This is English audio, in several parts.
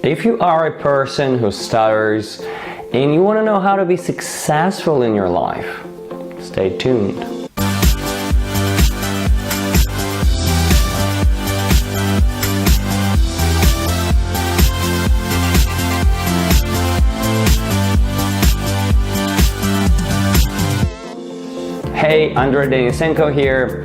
If you are a person who stutters and you want to know how to be successful in your life, stay tuned. Hey, Andrei Denisenko here.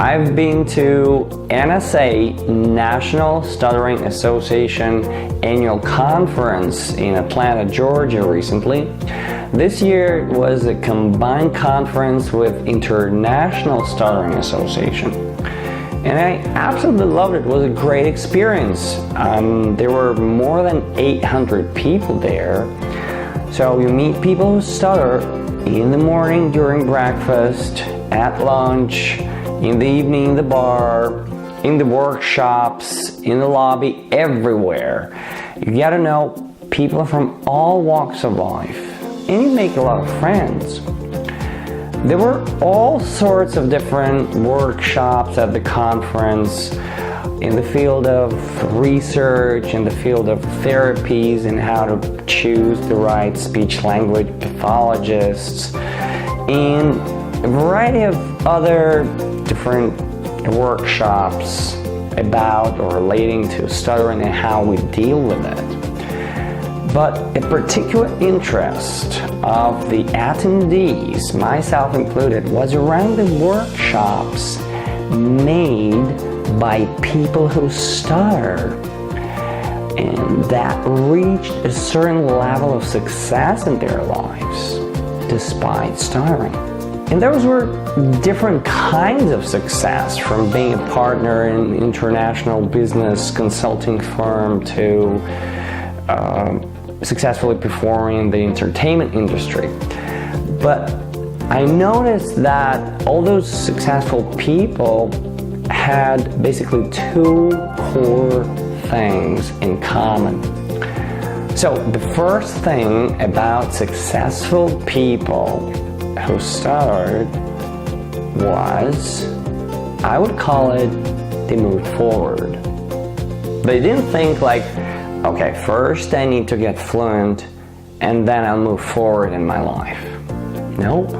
I've been to NSA, National Stuttering Association annual conference in Atlanta, Georgia recently. This year was a combined conference with International Stuttering Association. And I absolutely loved it. It was a great experience. There were more than 800 people there. So you meet people who stutter in the morning during breakfast, at lunch, in the evening in the bar, in the workshops, in the lobby, everywhere. You get to know people from all walks of life, and you make a lot of friends. There were all sorts of different workshops at the conference in the field of research, in the field of therapies, and how to choose the right speech-language pathologists, and a variety of other different workshops about or relating to stuttering and how we deal with it. But a particular interest of the attendees, myself included, was around the workshops made by people who stutter and that reached a certain level of success in their lives despite stuttering. And those were different kinds of success, from being a partner in an international business consulting firm to successfully performing in the entertainment industry. But I noticed that all those successful people had basically two core things in common. So the first thing about successful people who stuttered was, I would call it, they moved forward. They didn't think like, okay, first I need to get fluent and then I'll move forward in my life. Nope.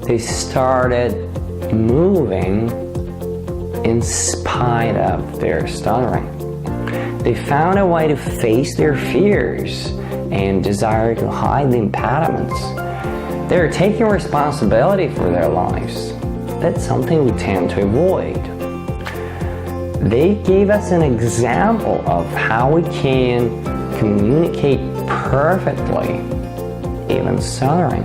They started moving in spite of their stuttering. They found a way to face their fears and desire to hide the impediments. They're taking responsibility for their lives. That's something we tend to avoid. They gave us an example of how we can communicate perfectly, even stuttering.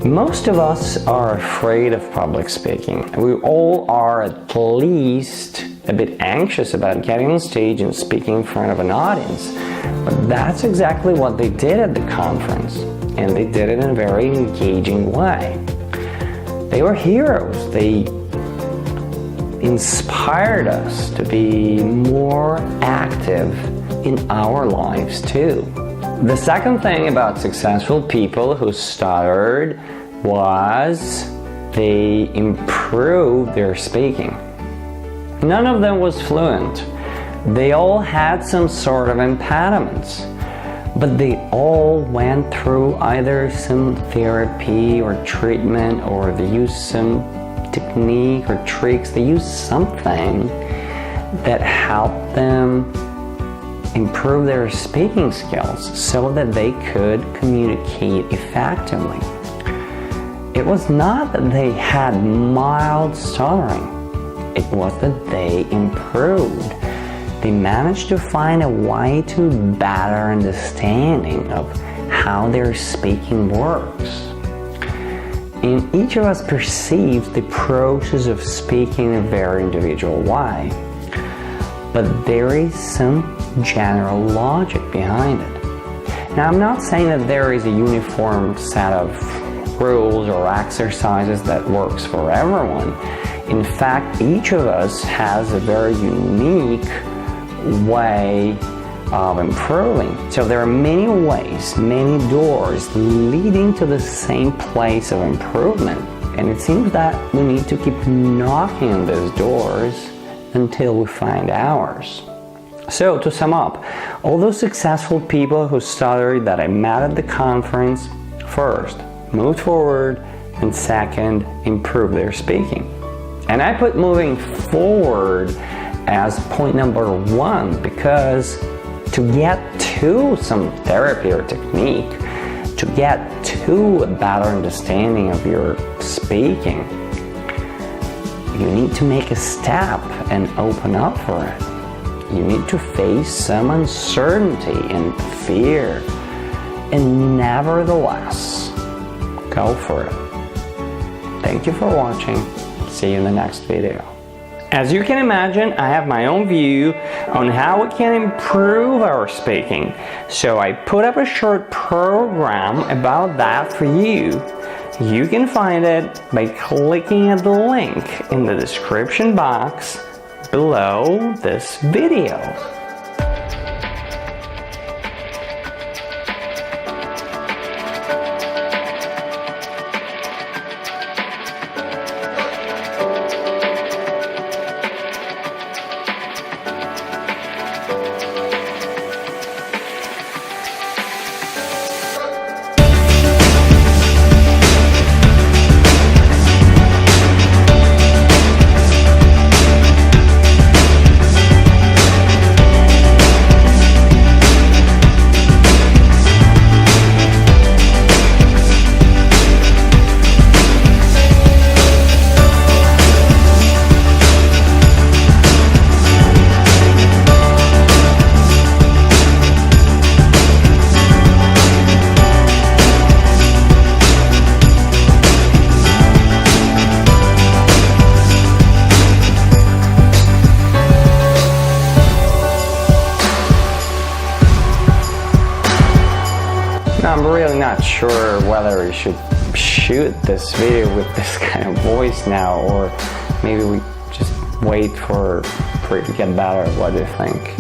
Most of us are afraid of public speaking. We all are at least a bit anxious about getting on stage and speaking in front of an audience. But that's exactly what they did at the conference, and they did it in a very engaging way. They were heroes. They inspired us to be more active in our lives too. The second thing about successful people who stuttered was they improved their speaking. None of them was fluent. They all had some sort of impediments, but they all went through either some therapy or treatment, or they used some technique or tricks. They used something that helped them improve their speaking skills so that they could communicate effectively. It was not that they had mild stuttering. It was that they improved. They managed to find a way to better understanding of how their speaking works. And each of us perceives the process of speaking in a very individual way. But there is some general logic behind it. Now, I'm not saying that there is a uniform set of rules or exercises that works for everyone. In fact, each of us has a very unique way of improving. So there are many ways, many doors leading to the same place of improvement. And it seems that we need to keep knocking on those doors until we find ours. So to sum up, all those successful people who stuttered that I met at the conference, first, moved forward, and second, improved their speaking. And I put moving forward as point number one because to get to some therapy or technique, to get to a better understanding of your speaking, you need to make a step and open up for it. You need to face some uncertainty and fear, and nevertheless, go for it. Thank you for watching. See you in the next video. As you can imagine, I have my own view on how we can improve our speaking. So I put up a short program about that for you. You can find it by clicking at the link in the description box below this video. I'm really not sure whether we should shoot this video with this kind of voice now, or maybe we just wait for it to get better. What do you think?